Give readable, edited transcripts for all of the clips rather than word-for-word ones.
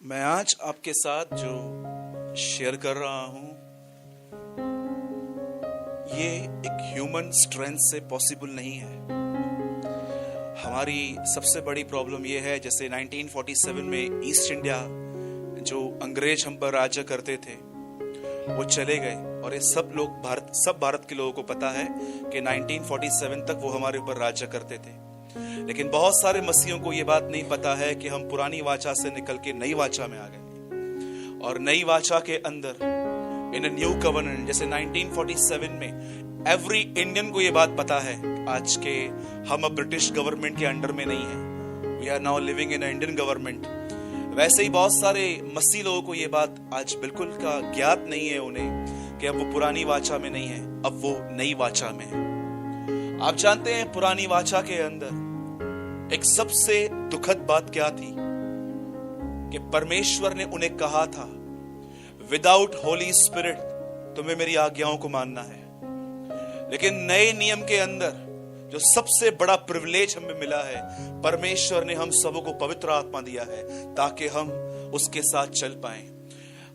मैं आज आपके साथ जो शेयर कर रहा हूं ये एक ह्यूमन स्ट्रेंथ से पॉसिबल नहीं है। हमारी सबसे बड़ी प्रॉब्लम ये है, जैसे 1947 में ईस्ट इंडिया जो अंग्रेज हम पर राज्य करते थे वो चले गए, और ये सब भारत के लोगों को पता है कि 1947 तक वो हमारे ऊपर राज्य करते थे। लेकिन बहुत सारे मसीहों को ये बात नहीं पता है कि हम पुरानी वाचा से निकल के नई वाचा में आ गए, और नई वाचा के अंदर इन न्यू कवर्नेंट, जैसे 1947 में एवरी इंडियन को ये बात पता है आज के हम अब ब्रिटिश गवर्नमेंट के अंडर में नहीं है, we are now living in Indian government. वैसे ही बहुत सारे मसीह लोगों को ये बात आज बिल्कुल का ज्ञात नहीं है उन्हें कि अब वो पुरानी वाचा में नहीं है, अब वो नई वाचा में है। आप जानते हैं पुरानी वाचा के अंदर एक सबसे दुखद बात क्या थी कि परमेश्वर ने उन्हें कहा था, विदाउट होली स्पिरिट तुम्हें मेरी आज्ञाओं को मानना है। लेकिन नए नियम के अंदर जो सबसे बड़ा प्रिविलेज हमें मिला है, परमेश्वर ने हम सबों को पवित्र आत्मा दिया है ताकि हम उसके साथ चल पाएं।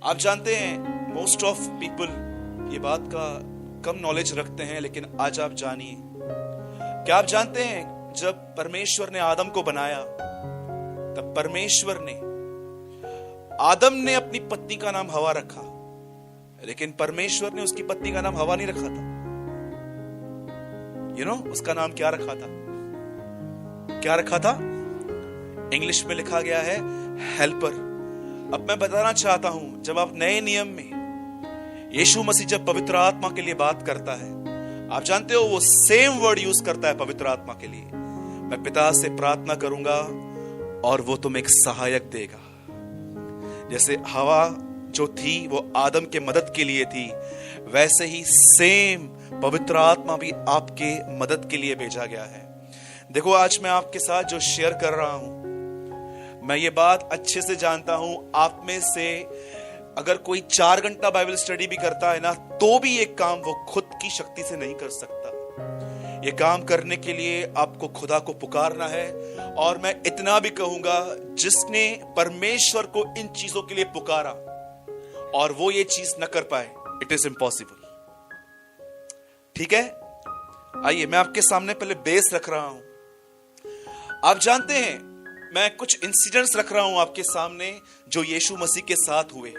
आप जानते हैं मोस्ट ऑफ पीपल ये बात का कम नॉलेज रखते हैं, लेकिन आज आप जानिए। क्या आप जानते हैं जब परमेश्वर ने आदम को बनाया तब परमेश्वर ने, आदम ने अपनी पत्नी का नाम हवा रखा, लेकिन परमेश्वर ने उसकी पत्नी का नाम हवा नहीं रखा था। उसका नाम क्या रखा था? क्या रखा था? इंग्लिश में लिखा गया है हेल्पर। अब मैं बताना चाहता हूं, जब आप नए नियम में यीशु मसीह जब पवित्र आत्मा के लिए बात करता है, आप जानते हो वो सेम वर्ड यूज करता है पवित्र आत्मा के लिए। मैं पिता से प्रार्थना करूंगा और वो तुम्हें एक सहायक देगा। जैसे हवा जो थी वो आदम के मदद के लिए थी, वैसे ही सेम पवित्र आत्मा भी आपके मदद के लिए भेजा गया है। देखो, आज मैं आपके साथ जो शेयर कर रहा हूं, मैं ये बात अच्छे से जानता हूं, आप में से अगर कोई 4 घंटा बाइबल स्टडी भी करता है ना, तो भी ये काम वो खुद की शक्ति से नहीं कर सकता। ये काम करने के लिए आपको खुदा को पुकारना है। और मैं इतना भी कहूंगा, जिसने परमेश्वर को इन चीजों के लिए पुकारा और वो ये चीज न कर पाए, इट इज इम्पॉसिबल। ठीक है, आइए मैं आपके सामने पहले बेस रख रहा हूं। आप जानते हैं मैं कुछ इंसिडेंट्स रख रहा हूं आपके सामने जो यीशु मसीह के साथ हुए।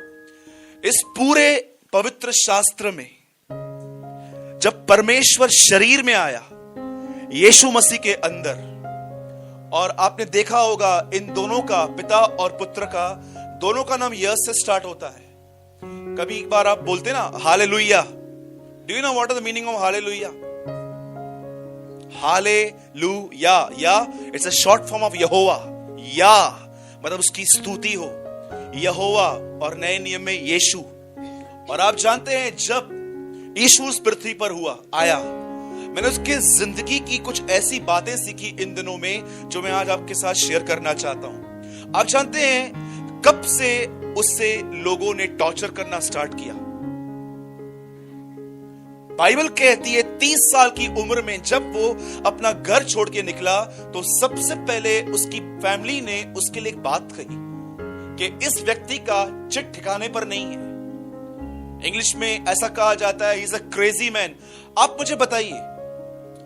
इस पूरे पवित्र शास्त्र में जब परमेश्वर शरीर में आया यीशु मसीह के अंदर, और आपने देखा होगा इन दोनों का, पिता और पुत्र का, दोनों का नाम यस से स्टार्ट होता है। कभी एक बार आप बोलते ना hallelujah. Do you know what is the meaning of hallelujah? Hallelujah, yeah it's a short form of यहोवा। या मतलब उसकी स्तुति हो, यहोवा, और नए नियम में यीशु। और आप जानते हैं जब यीशु इस पृथ्वी पर आया, मैंने उसके जिंदगी की कुछ ऐसी बातें सीखी इन दिनों में जो मैं आज आपके साथ शेयर करना चाहता हूं। आप जानते हैं कब से उससे लोगों ने टॉर्चर करना स्टार्ट किया? बाइबल कहती है 30 साल की उम्र में जब वो अपना घर छोड़ के निकला, तो सबसे पहले उसकी फैमिली ने उसके लिए एक बात कही कि इस व्यक्ति का चिट ठिकाने पर नहीं है। इंग्लिश में ऐसा कहा जाता है, he is a crazy man. आप मुझे बताइए,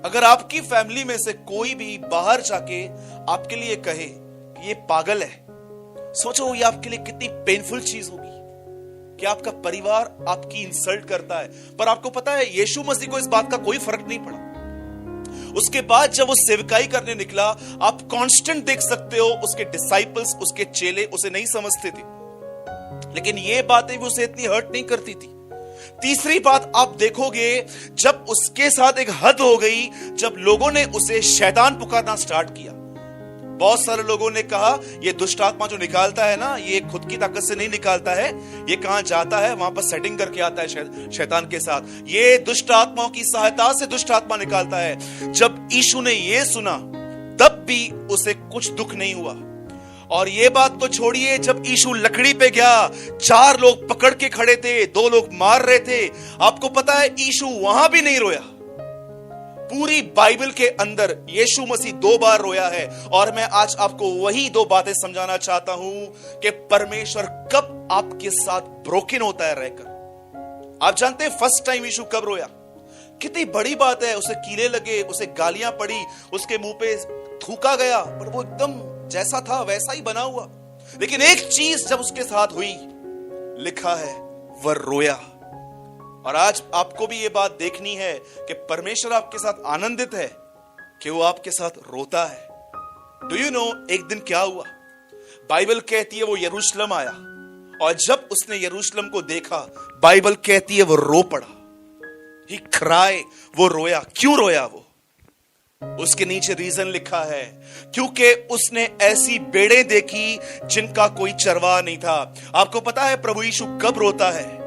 अगर आपकी फैमिली में से कोई भी बाहर जाके आपके लिए कहे कि ये पागल है, सोचो ये आपके लिए कितनी पेनफुल चीज होगी कि आपका परिवार आपकी इंसल्ट करता है। पर आपको पता है यीशु मसीह को इस बात का कोई फर्क नहीं पड़ा। उसके बाद जब वो सेवकाई करने निकला, आप कांस्टेंट देख सकते हो उसके डिसाइपल्स, उसके चेले उसे नहीं समझते थे, लेकिन ये बातें भी उसे इतनी हर्ट नहीं करती थी। तीसरी बात आप देखोगे, जब उसके साथ एक हद हो गई, जब लोगों ने उसे शैतान पुकारना स्टार्ट किया। बहुत सारे लोगों ने कहा ये दुष्ट आत्मा जो निकालता है ना, ये खुद की ताकत से नहीं निकालता है, ये कहां जाता है वहां पर सेटिंग करके आता है शैतान के साथ, ये दुष्ट आत्माओं की सहायता से दुष्ट आत्मा निकालता है। जब यीशु ने ये सुना तब भी उसे कुछ दुख नहीं हुआ। और ये बात तो छोड़िए, जब यीशु लकड़ी पे गया, 4 लोग पकड़ के खड़े थे, 2 लोग मार रहे थे, आपको पता है यीशु वहां भी नहीं रोया। पूरी बाइबल के अंदर यीशु मसीह 2 बार रोया है। और मैं आज आपको वही 2 बातें समझाना चाहता हूं कि परमेश्वर कब आपके साथ ब्रोकन होता है रहकर। आप जानते हैं फर्स्ट टाइम यीशु कब रोया? कितनी बड़ी बात है, उसे कीले लगे, उसे गालियां पड़ी, उसके मुंह पे थूका गया, पर वो एकदम जैसा था वैसा ही बना हुआ। लेकिन एक चीज जब उसके साथ हुई, लिखा है वह रोया। और आज आपको भी ये बात देखनी है कि परमेश्वर आपके साथ आनंदित है कि वो आपके साथ रोता है। डू यू नो एक दिन क्या हुआ? बाइबल कहती है वो यरूशलेम आया, और जब उसने यरूशलेम को देखा, बाइबल कहती है वो रो पड़ा। ही क्राई, वो रोया। क्यों रोया वो? उसके नीचे रीजन लिखा है, क्योंकि उसने ऐसी बेड़े देखी जिनका कोई चरवाहा नहीं था। आपको पता है प्रभु यीशु कब रोता है?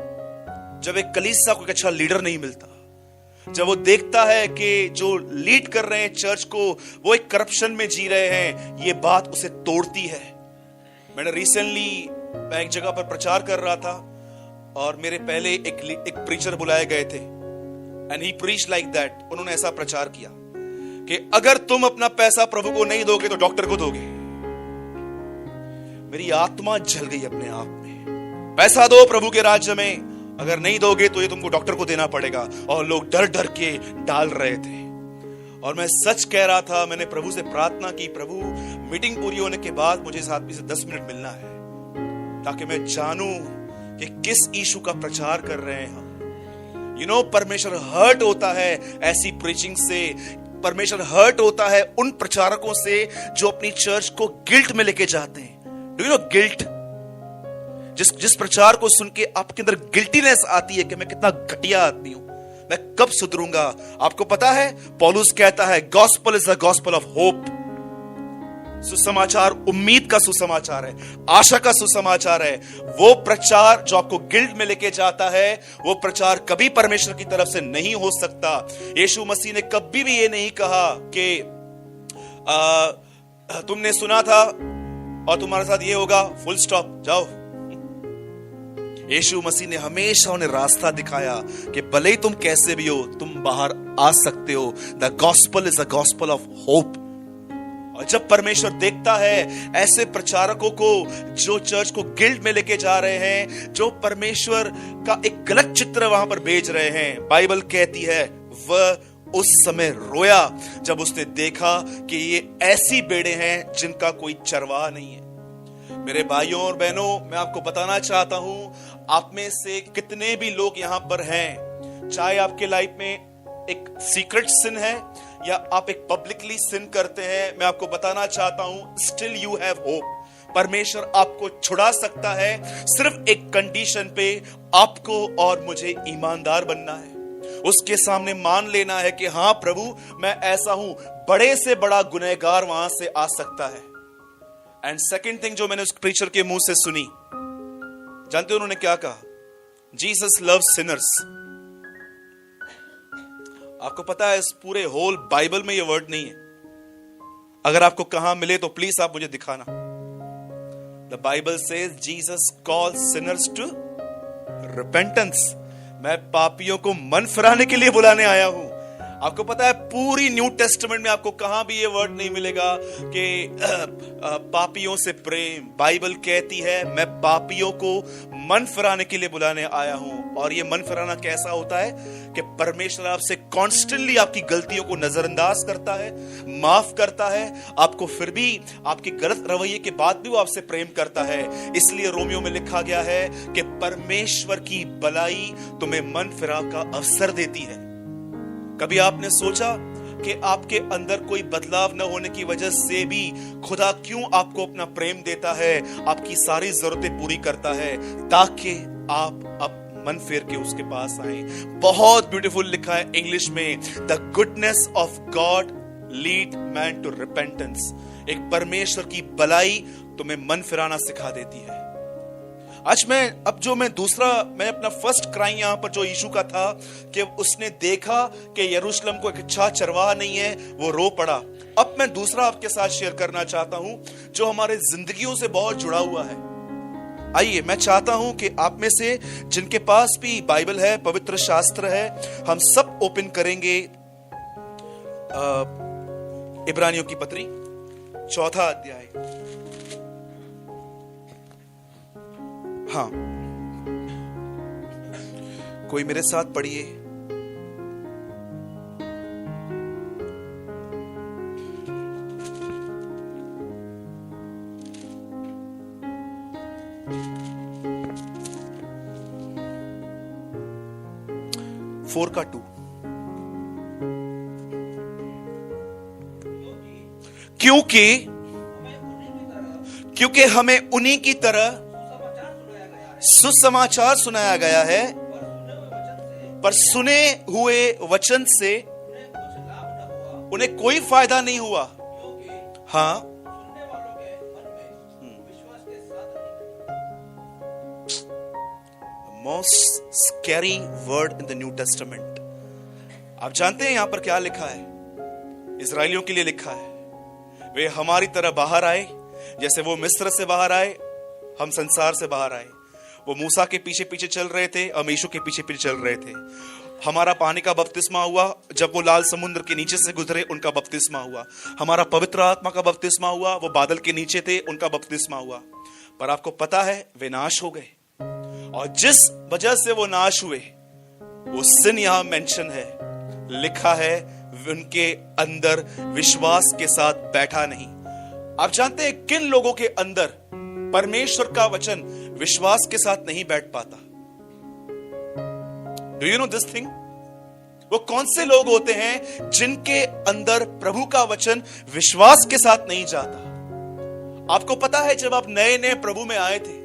जब एक कलीसिया को एक अच्छा लीडर नहीं मिलता, जब वो देखता है कि जो लीड कर रहे हैं चर्च को, वो एक करप्शन में जी रहे हैं। ये बात उसे तोड़ती है। मैंने रिसेंटली मैं एक जगह पर प्रचार कर रहा था, और मेरे पहले एक प्रीचर बुलाए गए थे, and he preach like that. उन्होंने ऐसा प्रचार किया कि अगर तुम अपना पैसा प्रभु को नहीं दोगे तो डॉक्टर को दोगे। मेरी आत्मा जल गई अपने आप में। पैसा दो प्रभु के राज्य में, अगर नहीं दोगे तो ये तुमको डॉक्टर को देना पड़ेगा। और लोग डर डर के डाल रहे थे। और मैं सच कह रहा था, मैंने प्रभु से प्रार्थना की, प्रभु मीटिंग पूरी होने के बाद मुझे इस आदमी से 10 मिनट मिलना है, ताकि मैं जानूं कि किस यीशु का प्रचार कर रहे हैं हम। परमेश्वर हर्ट होता है ऐसी प्रीचिंग से। परमेश्वर हर्ट होता है उन प्रचारकों से जो अपनी चर्च को गिल्ट में लेके जाते हैं। Do you no guilt? जिस प्रचार को सुन के आपके अंदर गिल्टीनेस आती है कि मैं कितना घटिया आदमी हूं, मैं कब सुधरूंगा। आपको पता है पौलुस कहता है gospel is the gospel of hope. सुसमाचार उम्मीद का सुसमाचार है, आशा का सुसमाचार है। वो प्रचार जो आपको गिल्ट में लेके जाता है, वो प्रचार कभी परमेश्वर की तरफ से नहीं हो सकता। यीशु मसीह ने कभी भी ये नहीं कहा कि तुमने सुना था और तुम्हारे साथ ये होगा, फुल स्टॉप, जाओ। यीशु मसीह ने हमेशा उन्हें रास्ता दिखाया कि भले ही तुम कैसे भी हो, तुम बाहर आ सकते हो। The gospel is the gospel of hope. और जब परमेश्वर देखता है ऐसे प्रचारकों को जो चर्च को गिल्ट में लेके जा रहे हैं, जो परमेश्वर का एक गलत चित्र वहां पर भेज रहे हैं, बाइबल कहती है वह उस समय रोया जब उसने देखा कि ये ऐसी बेड़े हैं जिनका कोई चरवाहा नहीं है। मेरे भाइयों और बहनों, मैं आपको बताना चाहता हूं, आप में से कितने भी लोग यहां पर हैं, चाहे आपके लाइफ में एक सीक्रेट सिन है या आप एक पब्लिकली सिन करते हैं, मैं आपको बताना चाहता हूं, स्टिल यू हैव होप। परमेश्वर आपको छुड़ा सकता है। सिर्फ एक कंडीशन पे आपको और मुझे ईमानदार बनना है। उसके सामने मान लेना है कि हां प्रभु, मैं ऐसा हूं, बड़े से बड़ा गुनहगार वहां से आ सकता है। एंड सेकेंड थिंग जो मैंने उस प्रीचर के मुंह से सुनी, जानते हो उन्होंने क्या कहा? Jesus loves Sinners. आपको पता है इस पूरे होल बाइबल में ये वर्ड नहीं है। अगर आपको कहां मिले तो प्लीज आप मुझे दिखाना। The Bible says Jesus calls sinners to repentance. मैं पापियों को मन फिराने के लिए बुलाने आया हूं। आपको पता है पूरी न्यू टेस्टामेंट में आपको कहां भी ये वर्ड नहीं मिलेगा कि पापियों से प्रेम। बाइबल कहती है मैं पापियों को मन फिराने के लिए बुलाने आया हूं। और ये मन फिराना कैसा होता है कि परमेश्वर आपसे कॉन्स्टेंटली आपकी गलतियों को नजरअंदाज करता है, माफ करता है, आपको फिर भी आपके गलत रवैये के बाद भी वो आपसे प्रेम करता है। इसलिए रोमियो में लिखा गया है कि परमेश्वर की भलाई तुम्हें मन फिरा का अवसर देती है। कभी आपने सोचा कि आपके अंदर कोई बदलाव न होने की वजह से भी खुदा क्यों आपको अपना प्रेम देता है, आपकी सारी जरूरतें पूरी करता है, ताकि आप अब मन फेर के उसके पास आए। बहुत ब्यूटीफुल लिखा है इंग्लिश में, the goodness of God lead man to repentance. एक परमेश्वर की भलाई तुम्हें मन फिराना सिखा देती है। आज मैं अपना फर्स्ट क्राई यहां पर जो यीशु का था कि उसने देखा कि यरूशलेम को एक अच्छा चरवाहा नहीं है, वो रो पड़ा। अब मैं दूसरा आपके साथ शेयर करना चाहता हूं जो हमारे जिंदगियों से बहुत जुड़ा हुआ है। आइए, मैं चाहता हूं कि आप में से जिनके पास भी बाइबल है, पवित्र शास्त्र है, हम सब ओपन करेंगे इब्रानियों की पत्री 4 अध्याय। हाँ, कोई मेरे साथ पढ़िए। फोर का 2। क्योंकि हमें उन्हीं की तरह सुसमाचार सुनाया गया है, पर सुने हुए वचन से उन्हें कोई फायदा नहीं हुआ। हाँ, most scary word in the new testament. आप जानते हैं यहां पर क्या लिखा है? इजरायलियों के लिए लिखा है, वे हमारी तरह बाहर आए, जैसे वो मिस्र से बाहर आए, हम संसार से बाहर आए। वो मूसा के पीछे पीछे चल रहे थे, हम यीशु के पीछे पीछे चल रहे थे। हमारा पानी का बपतिस्मा हुआ जब वो लाल समुद्र के नीचे से गुजरे, उनका बपतिस्मा हुआ। हमारा पवित्र आत्मा का बपतिस्मा हुआ, वो बादल के नीचे थे, उनका बपतिस्मा हुआ। पर आपको पता है वे नाश हो गए, और जिस वजह से वो नाश हुए वो सिन यहां मेंशन है, लिखा है उनके अंदर विश्वास के साथ बैठा नहीं। आप जानते हैं किन लोगों के अंदर परमेश्वर का वचन विश्वास के साथ नहीं बैठ पाता? Do you no this thing? वो कौन से लोग होते हैं जिनके अंदर प्रभु का वचन विश्वास के साथ नहीं जाता? आपको पता है जब आप नए नए प्रभु में आए थे,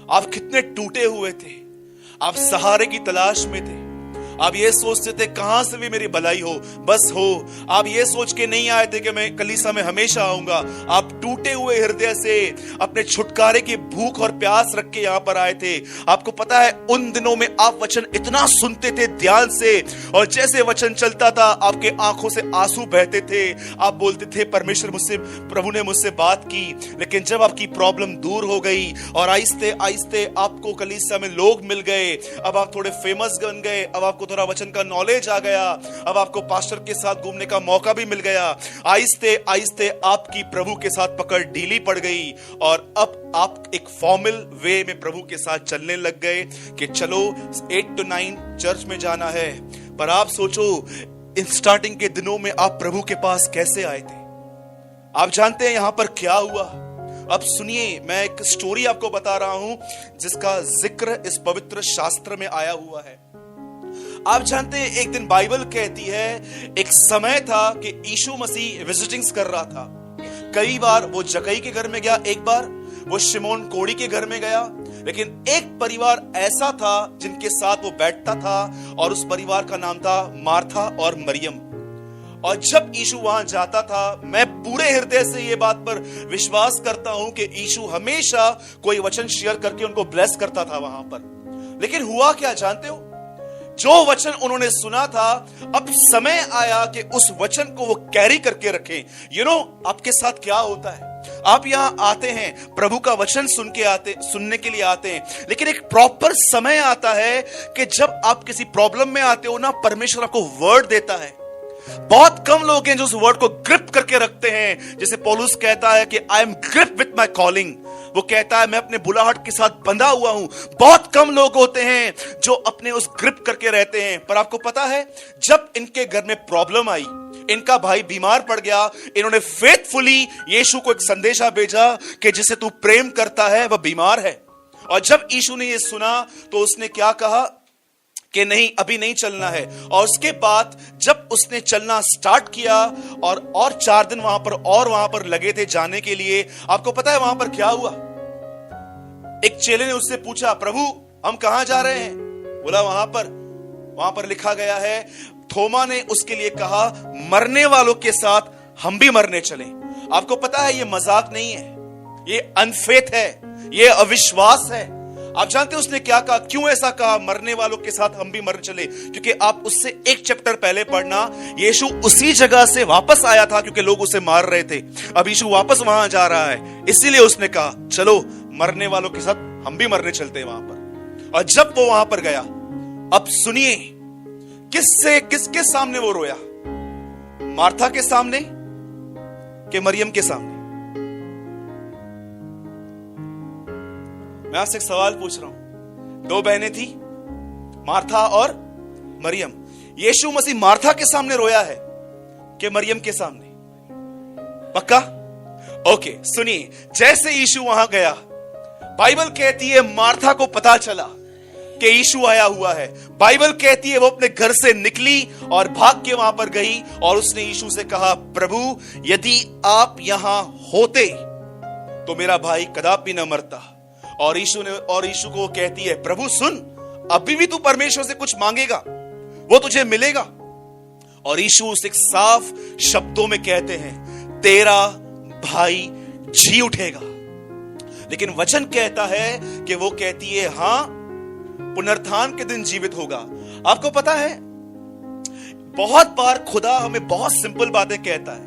आप कितने टूटे हुए थे, आप सहारे की तलाश में थे, आप ये सोचते थे कहां से भी मेरी भलाई हो, बस हो। आप ये सोच के नहीं आए थे कि मैं कलीसिया में हमेशा आऊंगा। आप टूटे हुए हृदय से अपने छुटकारे की भूख और प्यास रख के यहां पर आए थे। आपको पता है उन दिनों में आप वचन इतना सुनते थे ध्यान से, और जैसे वचन चलता था आपके आंखों से आंसू बहते थे। आप बोलते थे परमेश्वर मुझसे, प्रभु ने मुझसे बात की। लेकिन जब आपकी प्रॉब्लम दूर हो गई और आहिस्ते आहिस्ते आपको कलीसिया में लोग मिल गए, अब आप थोड़े फेमस बन गए, अब आपको थोड़ा वचन का नॉलेज आ गया, अब आपको पास्टर के साथ घूमने का मौका भी मिल गया, आहिस्ते आहिस्ते आपकी प्रभु के साथ पकड़ ढीली पड़ गई, और अब आप एक फॉर्मल वे में प्रभु के साथ चलने लग गए कि चलो 8 to 9 चर्च में जाना है। पर आप सोचो इन स्टार्टिंग के दिनों में आप प्रभु के पास कैसे आए थे? आप जानते हैं यहां पर क्या हुआ? अब सुनिए, मैं एक स्टोरी आपको बता रहा हूं जिसका जिक्र इस पवित्र शास्त्र में आया हुआ है। आप जानते हैं एक दिन बाइबल कहती है एक समय था कि यीशु मसीह विजिटिंग्स कर रहा था। कई बार वो जकई के घर में गया, एक बार वो शिमोन कोड़ी के घर में गया, लेकिन एक परिवार ऐसा था जिनके साथ वो बैठता था और उस परिवार का नाम था मार्था और मरियम। और जब यीशु वहां जाता था, मैं पूरे हृदय से ये बात पर विश्वास करता हूं कि यीशु हमेशा कोई वचन शेयर करके उनको ब्लेस करता था वहां पर। लेकिन हुआ क्या जानते हो? जो वचन उन्होंने सुना था, अब समय आया कि उस वचन को वो कैरी करके रखें। यू नो, आपके साथ क्या होता है? आप यहां आते हैं, प्रभु का वचन सुनने के लिए आते हैं, लेकिन एक प्रॉपर समय आता है कि जब आप किसी प्रॉब्लम में आते हो ना, परमेश्वर आपको वर्ड देता है। बहुत कम लोग हैं जो उस वर्ड को ग्रिप करके रखते हैं। जैसे पौलुस कहता है कि I am grip with my calling, वो कहता है मैं अपने बुलाहट के साथ बंधा हुआ हूं। बहुत कम लोग होते हैं जो अपने उस ग्रिप करके रहते हैं। पर आपको पता है जब इनके घर में प्रॉब्लम आई, इनका भाई बीमार पड़ गया, इन्होंने फेथफुली यीशु को एक संदेशा भेजा कि जिसे तू प्रेम करता है वह बीमार है। और जब यीशु ने यह सुना तो उसने क्या कहा कि नहीं, अभी नहीं चलना है। और उसके बाद जब उसने चलना स्टार्ट किया और 4 दिन वहां पर लगे थे जाने के लिए, आपको पता है वहां पर क्या हुआ? एक चेले ने उससे पूछा, प्रभु हम कहां जा रहे हैं? बोला वहां पर लिखा गया है। थोमा ने उसके लिए कहा, मरने वालों के साथ हम भी मरने चले। आपको पता है ये मजाक नहीं है, ये अनफेथ है, ये अविश्वास है। आप जानते हैं उसने क्या कहा? क्यों ऐसा कहा, मरने वालों के साथ हम भी मर चले? क्योंकि आप उससे एक चैप्टर पहले पढ़ना, यीशु उसी जगह से वापस आया था क्योंकि लोग उसे मार रहे थे। अब यीशु वापस वहां जा रहा है, इसीलिए उसने कहा चलो मरने वालों के साथ हम भी मरने चलते हैं वहां पर। और जब वो वहां पर गया, अब सुनिए किसके सामने वो रोया? मार्था के सामने कि मरियम के सामने? मैं आपसे एक सवाल पूछ रहा हूं। दो बहनें थी, मार्था और मरियम। यीशु मसीह मार्था के सामने रोया है कि मरियम के सामने? पक्का? ओके, सुनिए। जैसे यीशु वहां गया, बाइबल कहती है मार्था को पता चला कि यीशु आया हुआ है। बाइबल कहती है वो अपने घर से निकली और भाग के वहां पर गई और उसने यीशु से कहा, प्रभु यदि आप यहां होते तो मेरा भाई कदापि न मरता। और यीशु को कहती है, प्रभु सुन, अभी भी तू परमेश्वर से कुछ मांगेगा, वो तुझे मिलेगा। और यीशु उसे साफ शब्दों में कहते हैं, तेरा भाई जी उठेगा। लेकिन वचन कहता है कि वो कहती है, हां, पुनरुत्थान के दिन जीवित होगा। आपको पता है, बहुत बार खुदा हमें बहुत सिंपल बातें कहता है,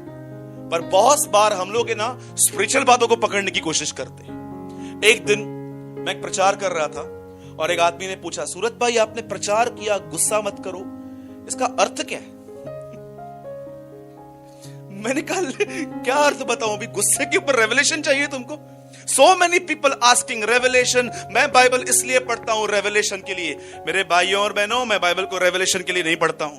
पर बहुत बार हम लोग ना स्पिरिचुअल बातों को पकड़ने की कोशिश करते हैं। एक दिन मैं एक प्रचार कर रहा था और एक आदमी ने पूछा, सूरत भाई आपने प्रचार किया, गुस्सा मत करो, इसका अर्थ क्या है? मैंने कहा, क्या अर्थ बताऊं? अभी गुस्से के ऊपर रेवलेशन चाहिए तुमको? So many people asking revelation। मैं बाइबल इसलिए पढ़ता हूं रेवलेशन के लिए। मेरे भाइयों और बहनों, मैं बाइबल को रेवलेशन के लिए नहीं पढ़ता हूं।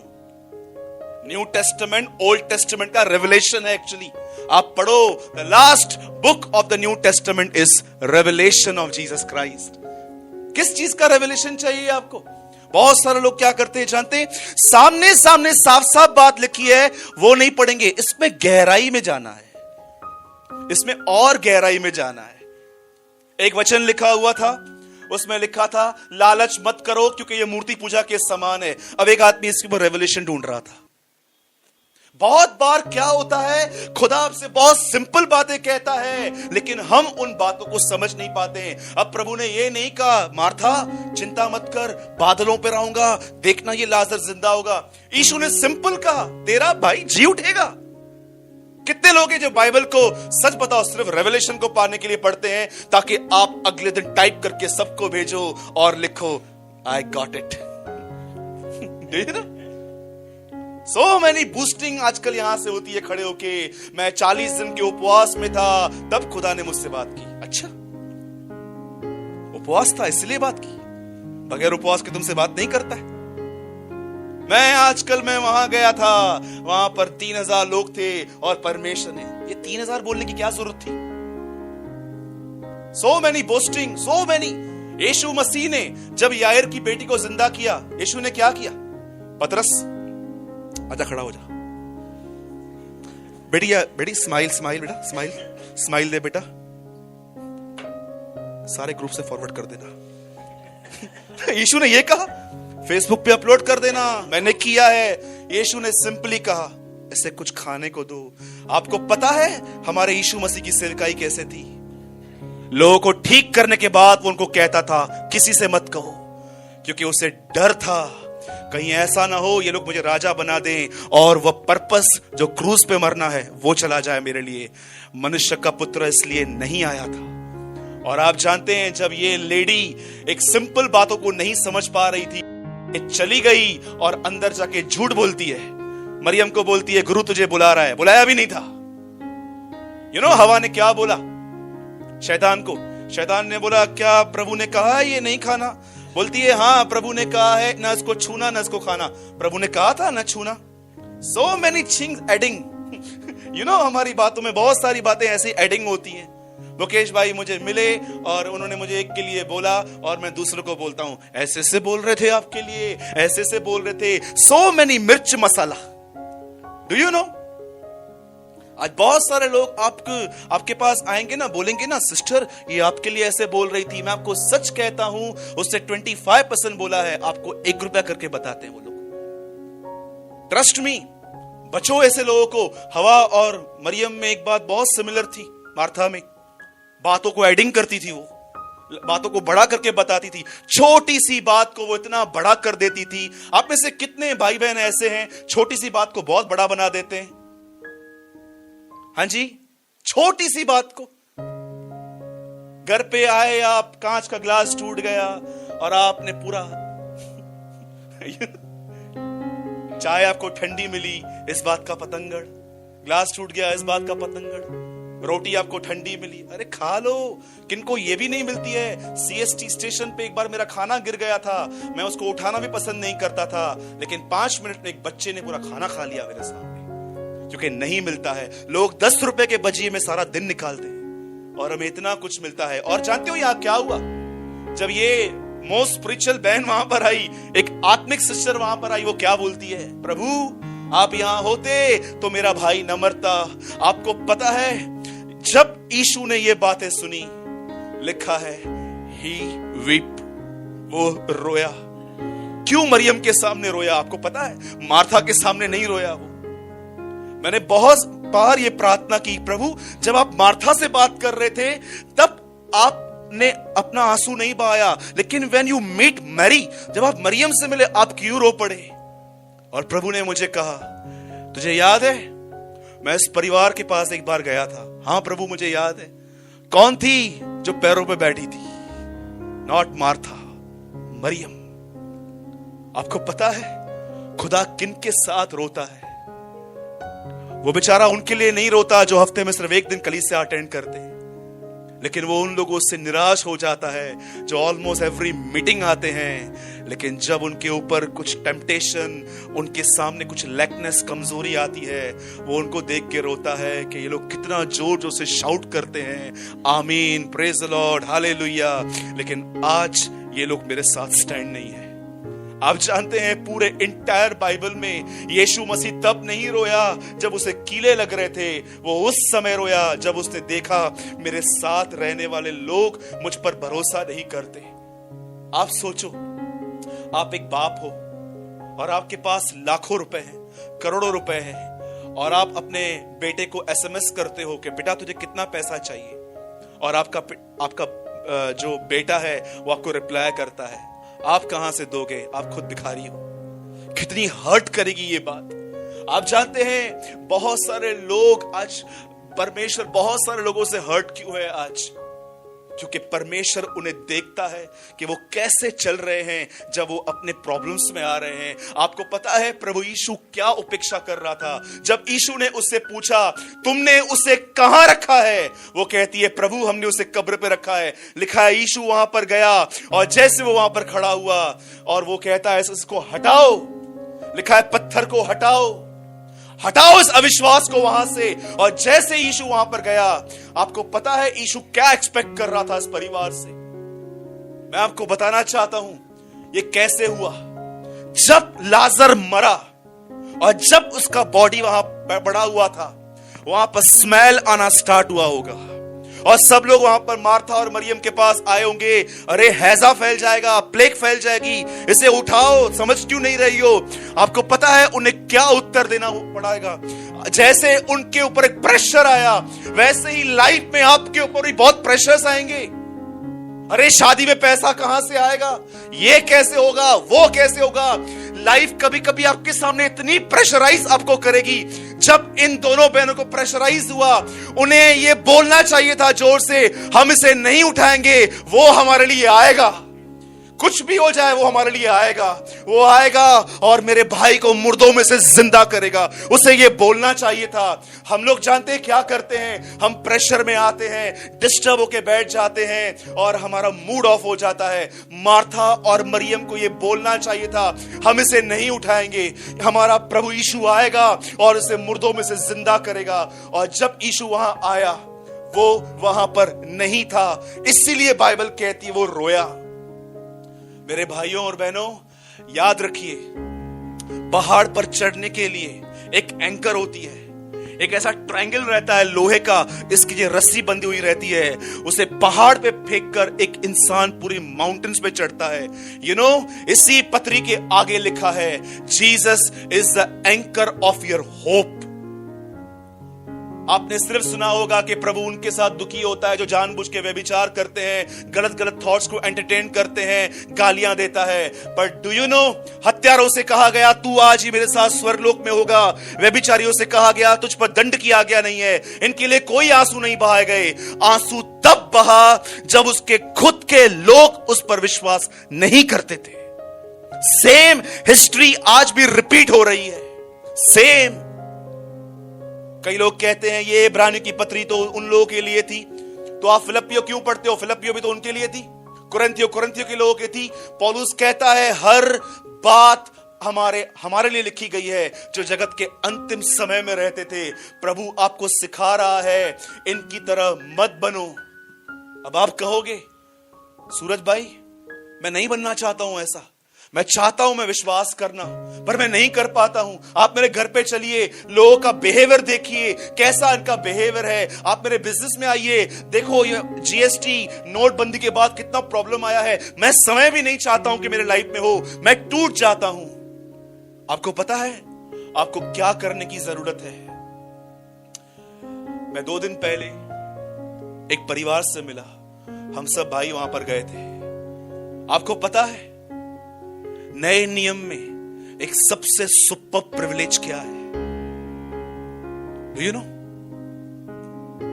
न्यू टेस्टामेंट ओल्ड टेस्टामेंट का रेवलेशन है एक्चुअली। आप पढ़ो, the last book of the new testament is revelation of Jesus Christ. किस चीज का रेवलेशन चाहिए आपको? बहुत सारे लोग क्या करते हैं जानते हैं? सामने सामने साफ साफ बात लिखी है वो नहीं पढ़ेंगे, इसमें गहराई में जाना है, इसमें और गहराई में जाना है। एक वचन लिखा हुआ था, उसमें लिखा था, लालच मत करो क्योंकि यह मूर्ति पूजा के समान है। अब एक आदमी इसके ऊपर रेवलेशन ढूंढ रहा था। बहुत बार क्या होता है, खुदा आपसे बहुत सिंपल बातें कहता है, लेकिन हम उन बातों को समझ नहीं पाते हैं। अब प्रभु ने ये नहीं कहा, मार्था चिंता मत कर, बादलों पर रहूंगा, देखना ये लाजर जिंदा होगा। यीशु ने सिंपल कहा, तेरा भाई जी उठेगा। कितने लोग हैं जो बाइबल को, सच बताओ, सिर्फ रेवलेशन को पाने के लिए पढ़ते हैं ताकि आप अगले दिन टाइप करके सबको भेजो और लिखो, I got it. So many boosting आजकल यहां से होती है खड़े होके, मैं 40 दिन के उपवास में था, तब खुदा ने मुझसे बात की। अच्छा, उपवास था इसलिए बात की? बगैर उपवास के तुमसे बात नहीं करता है। मैं वहां गया था, वहां पर 3000 लोग थे और परमेश्वर ने, ये 3000 बोलने की क्या जरूरत थी? So many boasting, so many. Yeshu Masih ने जब यायर की बेटी को जिंदा किया, यीशु ने क्या किया? पतरस आजा, खड़ा हो जा बेटी, स्माइल स्माइल बेटा, स्माइल स्माइल दे बेटा, सारे ग्रुप से फॉरवर्ड कर देना। यीशु ने ये कहा, फेसबुक पे अपलोड कर देना, मैंने किया है। यीशु ने सिंपली कहा, इसे कुछ खाने को दो। आपको पता है हमारे यीशु मसीह की सेवकाई कैसे थी? लोगों को ठीक करने के बाद वो उनको कहता था, किसी से मत कहो, क्योंकि उसे डर था कहीं ऐसा ना हो ये लोग मुझे राजा बना दें और वह पर्पस जो क्रूज पे मरना है वो चला जाए मेरे लिए। मनुष्य का पुत्र इसलिए नहीं आया था। और आप जानते हैं, जब ये लेडी एक सिंपल बातों को नहीं समझ पा रही थी, चली गई और अंदर जाके झूठ बोलती है। मरियम को बोलती है, गुरु तुझे बुला रहा है। बुलाया भी नहीं था। हवा ने क्या बोला शैतान को? शैतान ने बोला, क्या प्रभु ने कहा ये नहीं खाना? बोलती है, हाँ प्रभु ने कहा है, ना इसको छूना ना इसको खाना। प्रभु ने कहा था ना छूना। So many things adding. हमारी बातों में बहुत सारी बातें ऐसी एडिंग होती हैं। मुकेश भाई मुझे मिले और उन्होंने मुझे एक के लिए बोला और मैं दूसरों को बोलता हूं, ऐसे से बोल रहे थे आपके लिए, ऐसे से बोल रहे थे। सो मेनी मिर्च मसाला। डू यू नो, आज बहुत सारे लोग आपके पास आएंगे ना, बोलेंगे ना, सिस्टर ये आपके लिए ऐसे बोल रही थी। मैं आपको सच कहता हूं, उससे 25% बोला है, आपको 1 रुपया करके बताते हैं वो लोग। ट्रस्ट मी, बचो ऐसे लोगों को। हवा और मरियम में एक बात बहुत सिमिलर थी। मार्था में बातों को एडिंग करती थी, वो बातों को बड़ा करके बताती थी। छोटी सी बात को वो इतना बड़ा कर देती थी। आप में से कितने भाई बहन ऐसे हैं छोटी सी बात को बहुत बड़ा बना देते हैं? हाँ जी, छोटी सी बात को। घर पे आए आप, कांच का ग्लास टूट गया और आपने पूरा चाय आपको ठंडी मिली, इस बात का पतंगड़। ग्लास टूट गया, इस बात का पतंगड़। रोटी आपको ठंडी मिली, अरे खा लो। किनको ये भी नहीं मिलती है। सीएसटी स्टेशन पे एक बार मेरा खाना गिर गया था, मैं उसको उठाना भी पसंद नहीं करता था, लेकिन 5 मिनट में एक बच्चे ने पूरा खाना खा लिया मेरे सामने, क्योंकि नहीं मिलता है। लोग 10 रुपए के बजिए में सारा दिन निकालते हैं और हमें इतना कुछ मिलता है। और जानते हो यहाँ क्या हुआ? जब ये मोस्ट स्पिरिचुअल बहन वहां पर आई, एक आत्मिक सिस्टर वहां पर आई, वो क्या बोलती है? प्रभु आप यहां होते तो मेरा भाई न मरता। आपको पता है जब यीशु ने ये बातें सुनी, लिखा है ही वीप, वो रोया। क्यों मरियम के सामने रोया आपको पता है? मार्था के सामने नहीं रोया वो। मैंने बहुत बार ये प्रार्थना की, प्रभु जब आप मार्था से बात कर रहे थे तब आपने अपना आंसू नहीं बहाया, लेकिन व्हेन यू मीट मैरी, जब आप मरियम से मिले, आप क्यों रो पड़े? और प्रभु ने मुझे कहा, तुझे याद है मैं इस परिवार के पास एक बार गया था? हाँ प्रभु मुझे याद है। कौन थी जो पैरों पे बैठी थी? Not Martha, Mariam. आपको पता है खुदा किन के साथ रोता है? वो बेचारा उनके लिए नहीं रोता जो हफ्ते में सिर्फ एक दिन कलीसिया अटेंड करते हैं, लेकिन वो उन लोगों से निराश हो जाता है जो ऑलमोस्ट एवरी मीटिंग आते हैं, लेकिन जब उनके ऊपर कुछ टेम्पटेशन, उनके सामने कुछ लैकनेस, कमजोरी आती है, वो उनको देख के रोता है कि ये लोग कितना जोर जोर से शाउट करते हैं, आमीन, प्रेज द लॉर्ड, हालेलुया, लेकिन आज ये लोग मेरे साथ स्टैंड नहीं है। आप जानते हैं पूरे इंटायर बाइबल में यीशु मसीह तब नहीं रोया जब उसे कीले लग रहे थे, वो उस समय रोया जब उसने देखा मेरे साथ रहने वाले लोग मुझ पर भरोसा नहीं करते। आप सोचो, आप एक बाप हो और आपके पास लाखों रुपए हैं, करोड़ों रुपए हैं, और आप अपने बेटे को एसएमएस करते हो कि बेटा तुझे कितना पैसा चाहिए, और आपका जो बेटा है वो आपको रिप्लाई करता है, आप कहां से दोगे? आप खुद भिखारी हो। कितनी हर्ट करेगी ये बात। आप जानते हैं बहुत सारे लोग आज, परमेश्वर बहुत सारे लोगों से हर्ट क्यों है आज? क्योंकि परमेश्वर उन्हें देखता है कि वो कैसे चल रहे हैं जब वो अपने प्रॉब्लम्स में आ रहे हैं। आपको पता है प्रभु यीशु क्या उपेक्षा कर रहा था? जब यीशु ने उससे पूछा तुमने उसे कहां रखा है, वो कहती है प्रभु हमने उसे कब्र पे रखा है। लिखा है यीशु वहां पर गया और जैसे वो वहां पर खड़ा हुआ और वो कहता है इसको हटाओ, लिखा है पत्थर को हटाओ, हटाओ इस अविश्वास को वहां से। और जैसे यीशु वहां पर गया, आपको पता है यीशु क्या एक्सपेक्ट कर रहा था इस परिवार से? मैं आपको बताना चाहता हूं ये कैसे हुआ। जब लाजर मरा और जब उसका बॉडी वहां पड़ा हुआ था, वहां पर स्मेल आना स्टार्ट हुआ होगा और सब लोग वहां पर मार्था और मरियम के पास आए होंगे, अरे हैजा फैल जाएगा, प्लेग फैल जाएगी, इसे उठाओ, समझ क्यों नहीं रही हो? आपको पता है उन्हें क्या उत्तर देना पड़ेगा? जैसे उनके ऊपर एक प्रेशर आया, वैसे ही लाइफ में आपके ऊपर भी बहुत प्रेशर्स आएंगे। अरे शादी में पैसा कहां से आएगा, ये कैसे होगा, वो कैसे होगा। लाइफ कभी कभी आपके सामने इतनी प्रेशराइज आपको करेगी। जब इन दोनों बहनों को प्रेशराइज हुआ, उन्हें ये बोलना चाहिए था जोर से, हम इसे नहीं उठाएंगे, वो हमारे लिए आएगा, कुछ भी हो जाए वो हमारे लिए आएगा, वो आएगा और मेरे भाई को मुर्दों में से जिंदा करेगा। उसे ये बोलना चाहिए था। हम लोग जानते हैं क्या करते हैं, हम प्रेशर में आते हैं, डिस्टर्ब होके बैठ जाते हैं और हमारा मूड ऑफ हो जाता है। मार्था और मरियम को ये बोलना चाहिए था, हम इसे नहीं उठाएंगे, हमारा प्रभु यीशु आएगा और इसे मुर्दों में से जिंदा करेगा। और जब यीशु वहां आया, वो वहां पर नहीं था, इसीलिए बाइबल कहती है वो रोया। मेरे भाइयों और बहनों, याद रखिए, पहाड़ पर चढ़ने के लिए एक एंकर होती है, एक ऐसा ट्रायंगल रहता है लोहे का, इसकी जो रस्सी बंधी हुई रहती है, उसे पहाड़ पे फेंक कर एक इंसान पूरी माउंटेन्स पे चढ़ता है। यू नो, इसी पत्री के आगे लिखा है, Jesus is the anchor of your hope. आपने सिर्फ सुना होगा कि प्रभु उनके साथ दुखी होता है जो जानबूझ के व्यभिचार करते हैं, गलत गलत थॉट्स को एंटरटेन करते हैं, गालियां देता है। पर डू यू नो, हत्यारों से कहा गया तू आज ही मेरे साथ स्वर्गलोक में होगा। व्यभिचारियों से कहा गया तुझ पर दंड की आज्ञा नहीं है। इनके लिए कोई आंसू नहीं बहाए गए। आंसू तब बहा जब उसके खुद के लोग उस पर विश्वास नहीं करते थे। सेम हिस्ट्री आज भी रिपीट हो रही है, सेम। कई लोग कहते हैं ये इब्रानियों की पत्री तो उन लोगों के लिए थी, तो आप फिलिपियो क्यों पढ़ते हो? फिलिपियो भी तो उनके लिए थी। कुरिन्थियों के लोगों की थी। पौलुस कहता है हर बात हमारे लिए लिखी गई है, जो जगत के अंतिम समय में रहते थे। प्रभु आपको सिखा रहा है, इनकी तरह मत बनो। अब आप कहोगे सूरज भाई मैं नहीं बनना चाहता हूं ऐसा, मैं चाहता हूं मैं विश्वास करना, पर मैं नहीं कर पाता हूं। आप मेरे घर पे चलिए, लोगों का बिहेवियर देखिए, कैसा इनका बिहेवियर है। आप मेरे बिजनेस में आइए, देखो ये जीएसटी नोटबंदी के बाद कितना प्रॉब्लम आया है। मैं समय भी नहीं चाहता हूं कि मेरे लाइफ में हो, मैं टूट जाता हूं। आपको पता है आपको क्या करने की जरूरत है? मैं 2 दिन पहले एक परिवार से मिला, हम सब भाई वहां पर गए थे। आपको पता है नए नियम में एक सबसे सुपर प्रिविलेज क्या है? Do you no?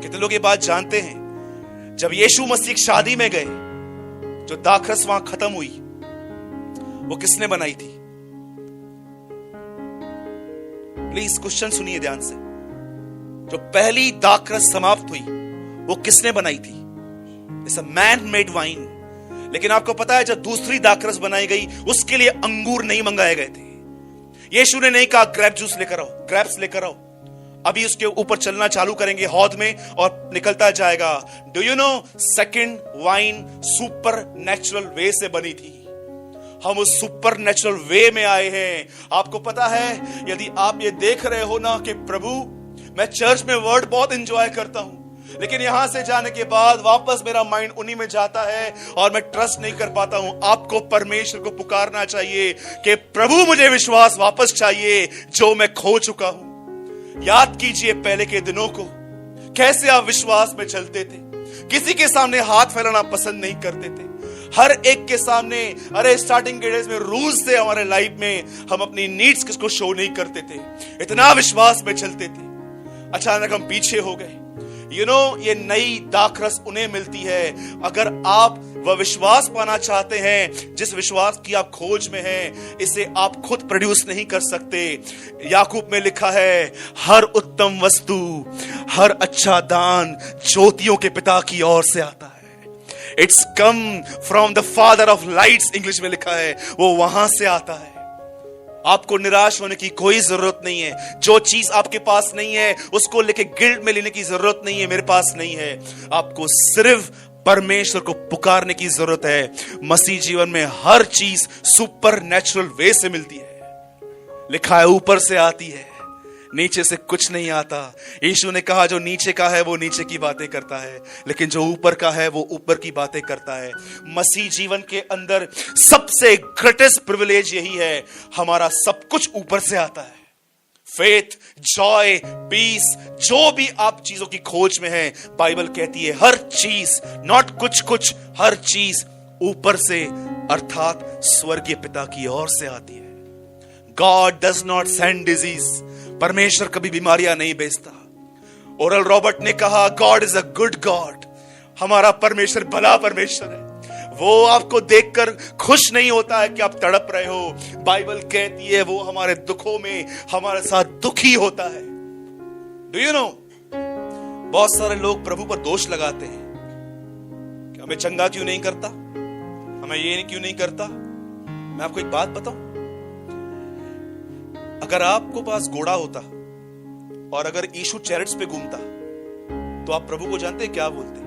कितने लोग ये बात जानते हैं? जब यीशु मसीह शादी में गए, जो दाखरस वहां खत्म हुई, वो किसने बनाई थी? प्लीज क्वेश्चन सुनिए ध्यान से। जो पहली दाखरस समाप्त हुई, वो किसने बनाई थी? It's a man made wine. लेकिन आपको पता है जब दूसरी दाखरस बनाई गई, उसके लिए अंगूर नहीं मंगाए गए थे। यीशु ने नहीं कहा ग्रेप जूस लेकर आओ, ग्रेप्स लेकर आओ, अभी उसके ऊपर चलना चालू करेंगे हौद में और निकलता जाएगा। Do you no second wine super natural way से बनी थी। हम उस सुपर नेचुरल वे में आए हैं। आपको पता है यदि आप ये देख रहे हो ना कि प्रभु मैं चर्च में वर्ड बहुत एंजॉय करता हूं, लेकिन यहां से जाने के बाद वापस मेरा माइंड उन्हीं में जाता है और मैं ट्रस्ट नहीं कर पाता हूं। आपको परमेश्वर को पुकारना चाहिए कि प्रभु मुझे विश्वास वापस चाहिए जो मैं खो चुका हूं। याद कीजिए पहले के दिनों को, कैसे आप विश्वास में चलते थे, किसी के सामने हाथ फैलाना पसंद नहीं करते थे, हर एक के सामने। अरे स्टार्टिंग के डेज में रूल्स थे हमारे लाइफ में, हम अपनी नीड्स किसको शो नहीं करते थे, इतना विश्वास में चलते थे। अचानक हम पीछे हो गए। यू नो ये नई दाखरस उन्हें मिलती है अगर आप वह विश्वास पाना चाहते हैं जिस विश्वास की आप खोज में हैं। इसे आप खुद प्रोड्यूस नहीं कर सकते। याकूब में लिखा है हर उत्तम वस्तु, हर अच्छा दान ज्योतियों के पिता की ओर से आता है। It's come from the father of lights, English में लिखा है, वो वहां से आता है। आपको निराश होने की कोई जरूरत नहीं है। जो चीज आपके पास नहीं है उसको लेके गिल्ट में लेने की जरूरत नहीं है, मेरे पास नहीं है। आपको सिर्फ परमेश्वर को पुकारने की जरूरत है। मसीह जीवन में हर चीज सुपर नेचुरल वे से मिलती है। लिखा है ऊपर से आती है, नीचे से कुछ नहीं आता। यीशु ने कहा जो नीचे का है वो नीचे की बातें करता है, लेकिन जो ऊपर का है वो ऊपर की बातें करता है। मसीह जीवन के अंदर सबसे ग्रेटेस्ट प्रिविलेज यही है, हमारा सब कुछ ऊपर से आता है। फेथ, जॉय, पीस, जो भी आप चीजों की खोज में है, बाइबल कहती है हर चीज, नॉट कुछ कुछ, हर चीज ऊपर से अर्थात स्वर्गीय पिता की ओर से आती है। God does not send disease, परमेश्वर कभी बीमारियां नहीं भेजता। ओरल रॉबर्ट ने कहा God is a good God, हमारा परमेश्वर भला परमेश्वर है। वो आपको देखकर खुश नहीं होता है कि आप तड़प रहे हो। बाइबल कहती है वो हमारे दुखों में हमारे साथ दुखी होता है। डू यू नो बहुत सारे लोग प्रभु पर दोष लगाते हैं कि हमें चंगा क्यों नहीं करता, हमें ये क्यों नहीं करता। मैं आपको एक बात बताऊं, अगर आपको पास घोड़ा होता और अगर यीशु चैरिट्स पे घूमता तो आप प्रभु को जानते क्या बोलते?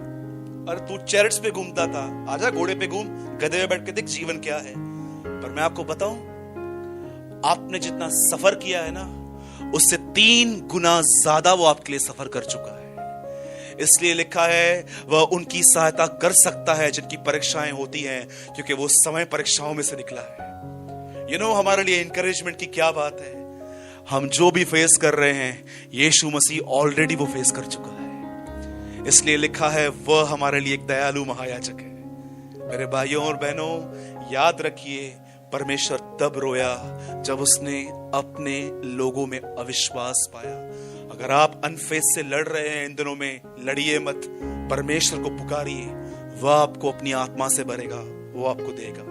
अरे तू चैरिट्स पे घूमता था, आजा घोड़े पे घूम, गधे पे बैठ के देख जीवन क्या है। पर मैं आपको बताऊं, आपने जितना सफर किया है ना, उससे 3 गुना ज्यादा वो आपके लिए सफर कर चुका है। इसलिए लिखा है वह उनकी सहायता कर सकता है जिनकी परीक्षाएं होती हैं, क्योंकि वो समय परीक्षाओं में से निकला है। यू नो हमारे लिए इंकरेजमेंट की क्या बात है। हम जो भी फेस कर रहे हैं, यीशु मसीह ऑलरेडी वो फेस कर चुका है। इसलिए लिखा है वह हमारे लिए एक दयालु महायाजक है। मेरे भाइयों और बहनों, याद रखिए परमेश्वर तब रोया जब उसने अपने लोगों में अविश्वास पाया। अगर आप अनफेथ से लड़ रहे हैं इन दिनों में, लड़िए मत, परमेश्वर को पुकारिए, वह आपको अपनी आत्मा से भरेगा, वो आपको देगा।